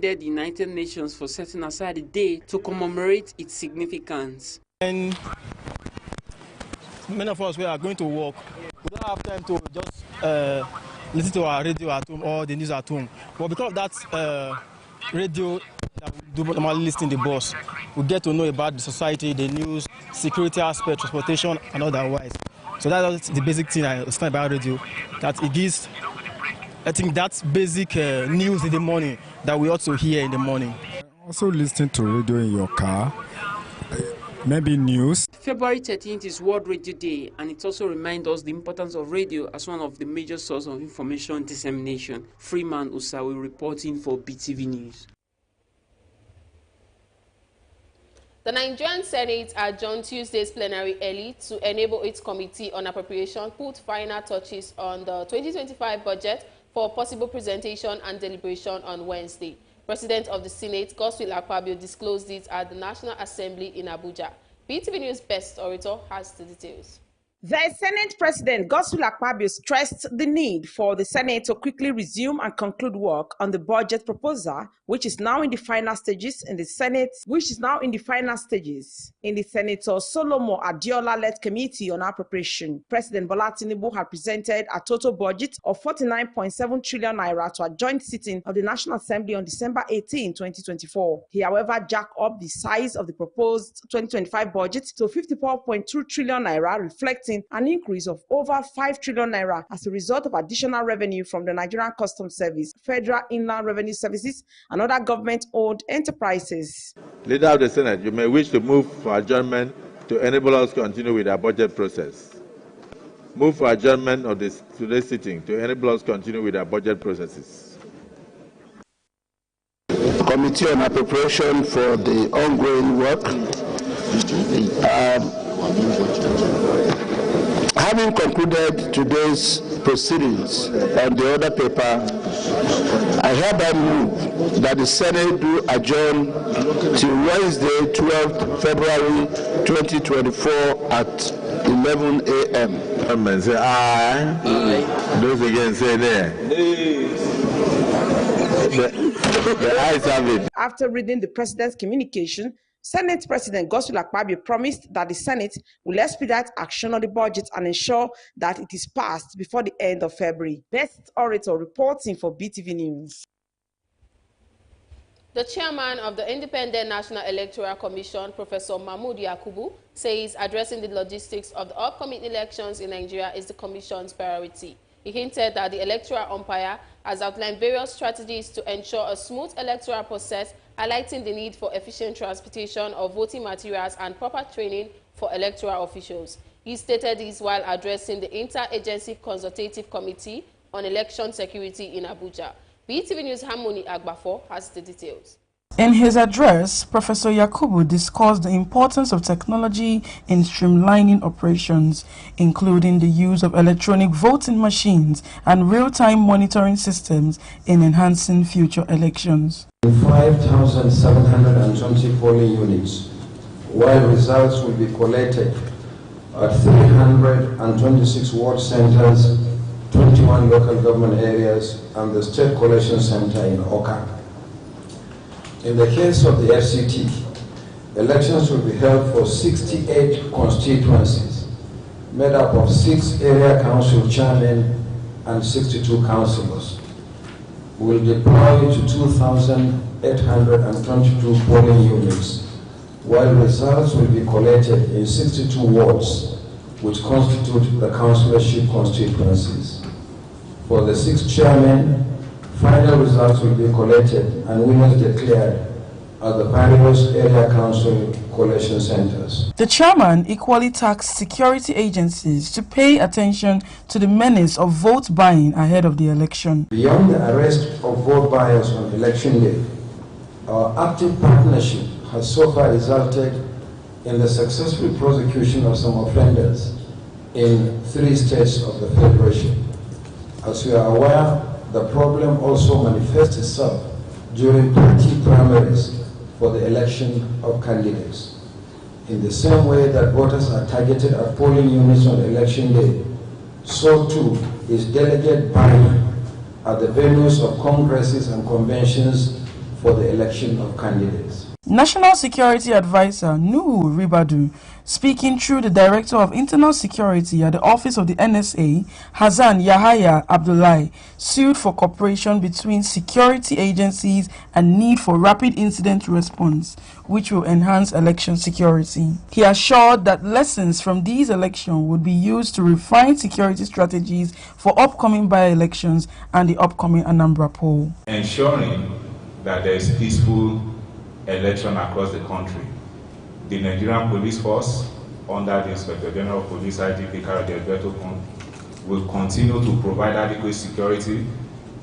The United Nations for setting aside a day to commemorate its significance. And many of us we are going to work. We don't have time to just listen to our radio at home or the news at home. But because of that radio that we do normally listen to the bus, we get to know about the society, the news, security aspect, transportation, and otherwise. So that's the basic thing I understand about radio, that it gives, I think that's basic news in the morning that we ought to hear in the morning. Also listening to radio in your car, maybe news. February 13th is World Radio Day, and it also reminds us the importance of radio as one of the major sources of information dissemination. Freeman Usawi reporting for BeeTv News. The Nigerian Senate adjourned Tuesday's plenary early to enable its Committee on Appropriation put final touches on the 2025 budget for possible presentation and deliberation on Wednesday. President of the Senate, Godswill Akpabio, disclosed it at the National Assembly in Abuja. BeeTv News Best Orator has the details. The Senate President, Godswill Akpabio, stressed the need for the Senate to quickly resume and conclude work on the budget proposal, which is now in the final stages in the Senate, in the Senator Solomon Adiola-led Committee on Appropriation. President Bola Tinubu had presented a total budget of 49.7 trillion naira to a joint sitting of the National Assembly on December 18, 2024. He, however, jacked up the size of the proposed 2025 budget to 54.2 trillion naira, reflecting an increase of over 5 trillion naira as a result of additional revenue from the Nigerian Customs Service, Federal Inland Revenue Services, and other government-owned enterprises. Leader of the Senate, you may wish to move for adjournment to enable us to continue with our budget process. Move for adjournment of today's sitting to enable us to continue with our budget processes. Committee on Appropriation for the ongoing work. Having concluded today's proceedings on the order paper, I hereby move that the Senate do adjourn till Wednesday, 12th February 2024 at 11 a.m. Amen. Say aye. Aye. Those again say there. The ayes have it. After reading the President's communication, Senate President Godswill Akpabio promised that the Senate will expedite action on the budget and ensure that it is passed before the end of February. Best Orator reporting for BeeTv News. The chairman of the Independent National Electoral Commission, Professor Mahmood Yakubu, says addressing the logistics of the upcoming elections in Nigeria is the Commission's priority. He hinted that the electoral umpire has outlined various strategies to ensure a smooth electoral process, highlighting the need for efficient transportation of voting materials and proper training for electoral officials. He stated this while addressing the Interagency Consultative Committee on Election Security in Abuja. BeeTv News' Harmony Agbafo has the details. In his address, Professor Yakubu discussed the importance of technology in streamlining operations, including the use of electronic voting machines and real-time monitoring systems in enhancing future elections. 5,720 polling units, while results will be collected at 326 ward centers, 21 local government areas, and the State Collection Center in Oka. In the case of the FCT, elections will be held for 68 constituencies, made up of 6 area council chairmen and 62 councillors. We will deploy to 2,822 polling units, while results will be collected in 62 wards, which constitute the councillorship constituencies. For the 6 chairmen, final results will be collected and winners declared at the various area council collation centers. The chairman equally tasked security agencies to pay attention to the menace of vote buying ahead of the election. Beyond the arrest of vote buyers on election day, our active partnership has so far resulted in the successful prosecution of some offenders in 3 states of the Federation. As you are aware, the problem also manifests itself during party primaries for the election of candidates. In the same way that voters are targeted at polling units on election day, so too is delegate buying at the venues of congresses and conventions for the election of candidates. National Security Advisor Nuhu Ribadu, speaking through the Director of Internal Security at the Office of the NSA, Hassan Yahaya Abdullahi, sued for cooperation between security agencies and need for rapid incident response, which will enhance election security. He assured that lessons from these elections would be used to refine security strategies for upcoming by-elections and the upcoming Anambra poll. Ensuring that there is peaceful election across the country. The Nigerian Police Force, under the Inspector General of Police IGP will continue to provide adequate security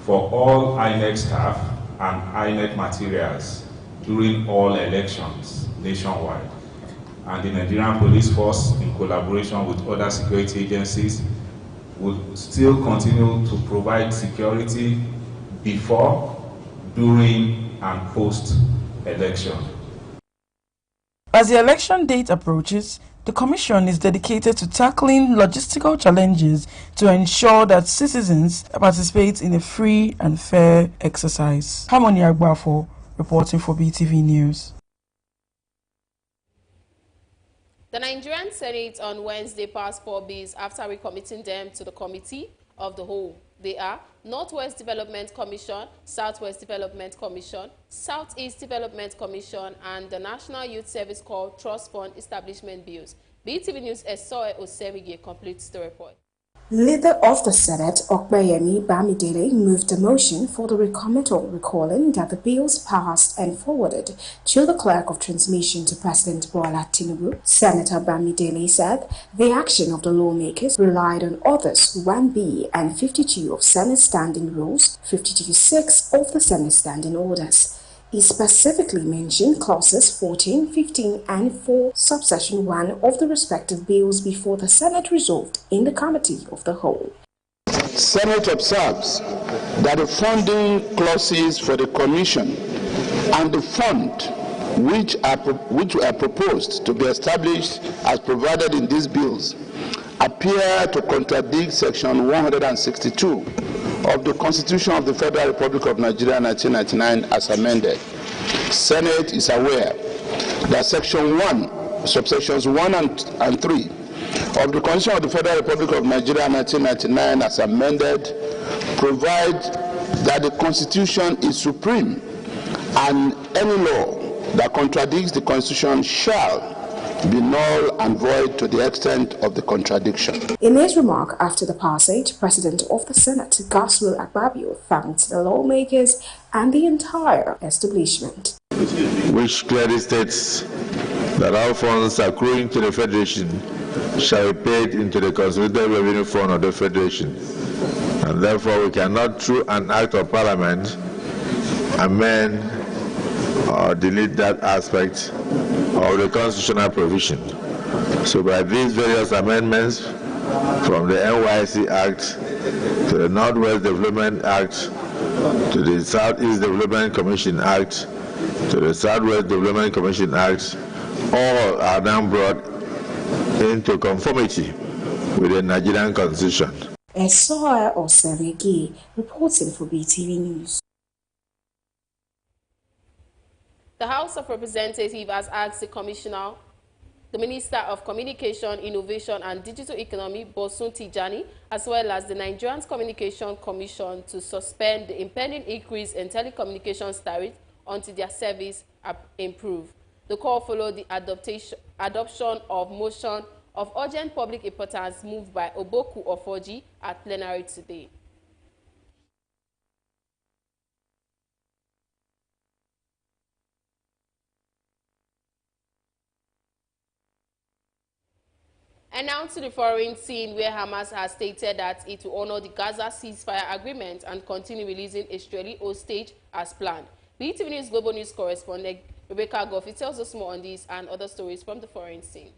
for all INEC staff and INEC materials during all elections nationwide. And the Nigerian Police Force, in collaboration with other security agencies, will still continue to provide security before, during, and post-election. As the election date approaches, the Commission is dedicated to tackling logistical challenges to ensure that citizens participate in a free and fair exercise. Harmony Agbafo, reporting for BeeTv News. The Nigerian Senate on Wednesday passed 4 bills after recommitting them to the Committee of the Whole. They are Northwest Development Commission, Southwest Development Commission, Southeast Development Commission, and the National Youth Service Corps Trust Fund Establishment Bills. BeeTv News' Esoe Osemige completes the report. Leader of the Senate, Okpeyemi Bamidele, moved a motion for the recommittal, recalling that the bills passed and forwarded to the Clerk of Transmission to President Bola Tinubu. Senator Bamidele said the action of the lawmakers relied on Orders 1B and 52 of Senate Standing Rules, 52(6) of the Senate Standing Orders. He specifically mentioned clauses 14, 15, and 4, subsection 1 of the respective bills before the Senate resolved in the Committee of the Whole. Senate observes that the funding clauses for the Commission and the fund which are proposed to be established as provided in these bills appear to contradict Section 162 of the Constitution of the Federal Republic of Nigeria 1999 as amended. Senate is aware that Section 1, subsections 1 and 3 of the Constitution of the Federal Republic of Nigeria 1999 as amended provide that the Constitution is supreme and any law that contradicts the Constitution shall be null and void to the extent of the contradiction. In his remark after the passage, President of the Senate, Godswill Akpabio, thanked the lawmakers and the entire establishment. Which clearly states that all funds accruing to the Federation shall be paid into the Consolidated Revenue Fund of the Federation, and therefore we cannot, through an act of Parliament, amend or delete that aspect of the constitutional provision. So by these various amendments, from the NYC Act to the Northwest Development Act to the Southeast Development Commission Act to the Southwest Development Commission Act, all are now brought into conformity with the Nigerian Constitution. Esoe Osemige, reporting for BeeTv News. The House of Representatives has asked the Minister of Communication, Innovation and Digital Economy, Bosun Tijani, as well as the Nigerian Communication Commission to suspend the impending increase in telecommunications tariffs until their service improve. The call followed the adoption of motion of urgent public importance moved by Oboku Ofoji at plenary today. And now to the foreign scene, where Hamas has stated that it will honor the Gaza ceasefire agreement and continue releasing Israeli hostage as planned. BeeTv News Global News correspondent Rebecca Goffey tells us more on this and other stories from the foreign scene.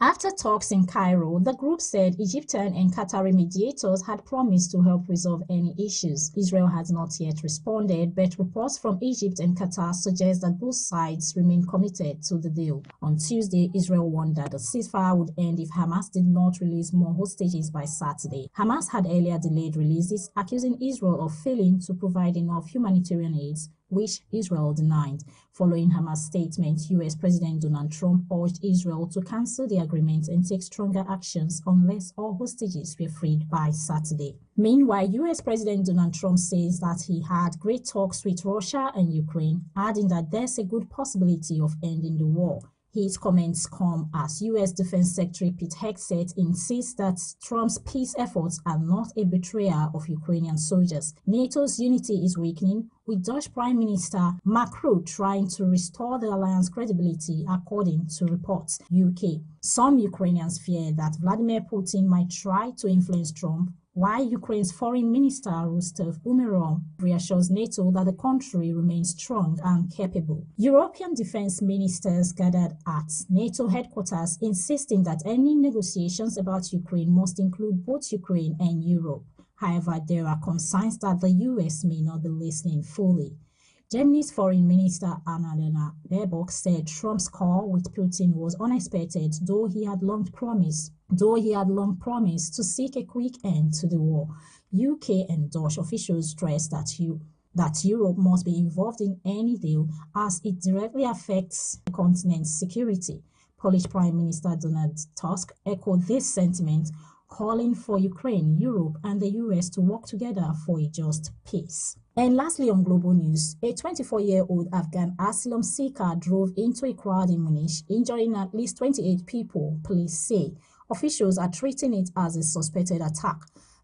After talks in Cairo, the group said Egyptian and Qatari mediators had promised to help resolve any issues. Israel has not yet responded, but reports from Egypt and Qatar suggest that both sides remain committed to the deal. On Tuesday, Israel warned that the ceasefire would end if Hamas did not release more hostages by Saturday. Hamas had earlier delayed releases, accusing Israel of failing to provide enough humanitarian aid which Israel denied. Following Hamas' statement, U.S. President Donald Trump urged Israel to cancel the agreement and take stronger actions unless all hostages were freed by Saturday. Meanwhile, U.S. President Donald Trump says that he had great talks with Russia and Ukraine, adding that there's a good possibility of ending the war. His comments come as U.S. Defense Secretary Pete Hegseth insists that Trump's peace efforts are not a betrayal of Ukrainian soldiers. NATO's unity is weakening, with Dutch Prime Minister Mark Rutte trying to restore the alliance's credibility, according to reports. UK. Some Ukrainians fear that Vladimir Putin might try to influence Trump, while Ukraine's Foreign Minister Rustem Umerov reassures NATO that the country remains strong and capable. European defense ministers gathered at NATO headquarters, insisting that any negotiations about Ukraine must include both Ukraine and Europe. However, there are concerns that the US may not be listening fully. Germany's Foreign Minister Annalena Baerbock said Trump's call with Putin was unexpected, though he had long promised to seek a quick end to the war. UK and Dutch officials stressed that Europe must be involved in any deal as it directly affects the continent's security. Polish Prime Minister Donald Tusk echoed this sentiment, calling for Ukraine, Europe, and the US to work together for a just peace. And lastly, on global news, a 24-year-old Afghan asylum seeker drove into a crowd in Munich, injuring at least 28 people, police say. Officials are treating it as a suspected attack.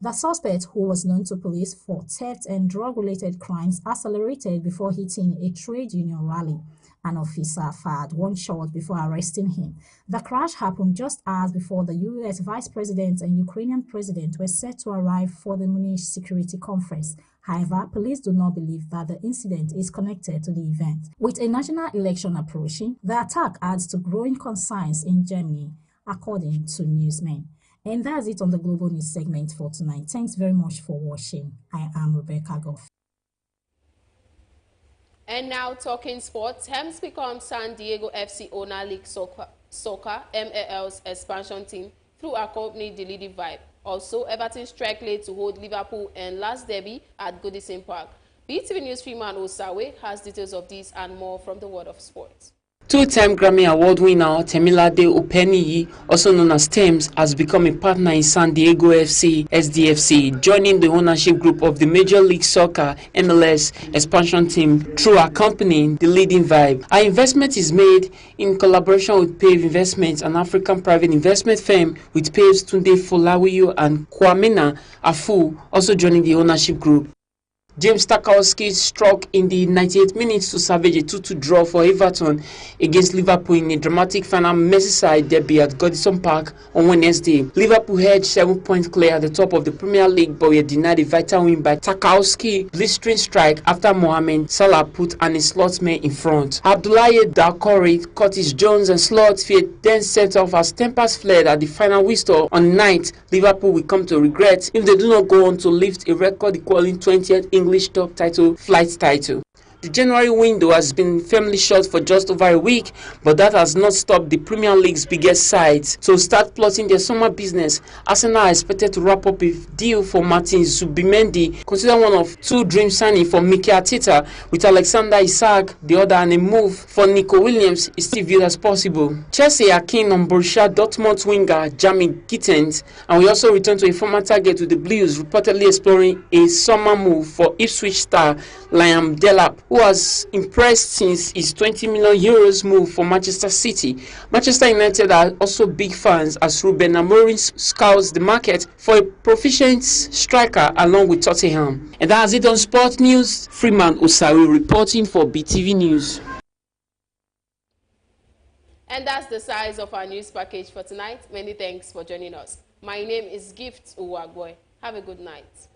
The suspect, who was known to police for theft and drug-related crimes, accelerated before hitting a trade union rally. An officer fired one shot before arresting him. The crash happened just hours before the U.S. Vice President and Ukrainian President were set to arrive for the Munich Security Conference. However, police do not believe that the incident is connected to the event. With a national election approaching, the attack adds to growing concerns in Germany, according to newsmen. And that's it on the Global News segment for tonight. Thanks very much for watching. I am Rebecca Goff. And now talking sports, Hems becomes San Diego FC owner League Soccer ML's expansion team through accompanied the leading vibe. Also, Everton strike late to hold Liverpool and last derby at Goodison Park. BeeTv News Freeman Osawe has details of this and more from the world of sports. Two-time Grammy Award winner Temilade Openiyi, also known as Tems, has become a partner in San Diego FC SDFC, joining the ownership group of the Major League Soccer MLS expansion team through accompanying the leading vibe. Our investment is made in collaboration with Pave Investments, an African private investment firm, with Pave's Tunde Folawiyo and Kwamina Afu also joining the ownership group. James Tarkowski struck in the 98th minute to salvage a 2-2 draw for Everton against Liverpool in a dramatic final Merseyside derby at Goodison Park on Wednesday. Liverpool edged 7 points clear at the top of the Premier League, but were denied a vital win by Tarkowski's blistering strike after Mohamed Salah put an Slotman in front. Abdoulaye Doucouré, Curtis Jones and Slotfield then sent off as tempers flared at the final whistle on the night. Liverpool will come to regret if they do not go on to lift a record-equaling 20th English top title, flight title. The January window has been firmly shut for just over a week, but that has not stopped the Premier League's biggest sides to start plotting their summer business. Arsenal are expected to wrap up a deal for Martin Zubimendi, considered one of two dream signings for Mikel Arteta, with Alexander Isak the other, and a move for Nico Williams is still viewed as possible. Chelsea are keen on Borussia Dortmund winger Jamie Gittens, and we also return to a former target with the Blues, reportedly exploring a summer move for Ipswich star Liam Delap, who has impressed since his €20 million move for Manchester City. Manchester United are also big fans as Ruben Amorim scouts the market for a proficient striker along with Tottenham. And that's it on Sport News. Freeman Osawe reporting for BeeTv News. And that's the size of our news package for tonight. Many thanks for joining us. My name is Gift Uwagboy. Have a good night.